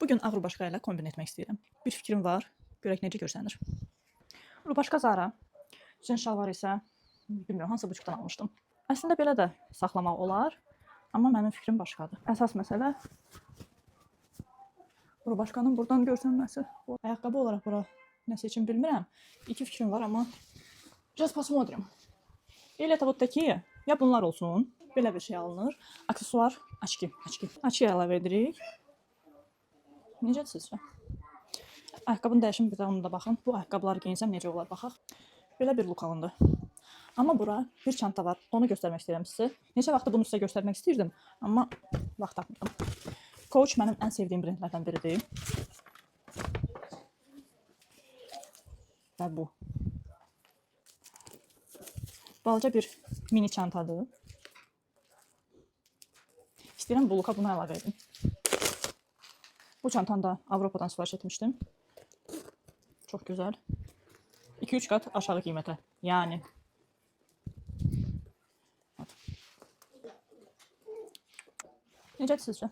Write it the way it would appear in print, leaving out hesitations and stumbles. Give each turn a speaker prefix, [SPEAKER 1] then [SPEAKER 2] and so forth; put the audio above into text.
[SPEAKER 1] Bugün ağ rubaşka ilə kombin etmək istəyirəm. Bir fikrim var. Görək necə görsənir. Rubaşka Zara. Cins şalvar isə bilmirəm hansı butikdən almışdım. Əslində belə də saxlamaq olar. Amma mənim fikrim başqadır. Əsas məsələ rubaşkanın buradan görsənməsi. Ayaqqabı olaraq bura nə seçim bilmirəm. İki fikrim var amma biraz посмотрим. Elə вот такие. Ya bunlar olsun. Belə bir şey alınır. Aksesuar, açki. Açki əlavə edirik. Necədir sizcə? Ayaqqabının dəyişimi bir də onu da baxın. Bu ayaqqabıları giyinsəm necə olar baxaq. Belə bir look alındı. Amma bura bir çanta var. Onu göstərmək istəyirəm sizə. Neçə vaxtdır bunu sizə göstərmək istirdim, amma vaxt tapmıram. Coach mənim ən sevdiyim brendlərdən biridir. Və bu. Balaca bir mini çantadır. İstəyirəm bu looka bunu əlavə edim. Bu çantanı da Avropadan sifariş etmişdim. Çok güzel. 2-3 kat aşağı qiymətə. Yani. Necədir sizcə?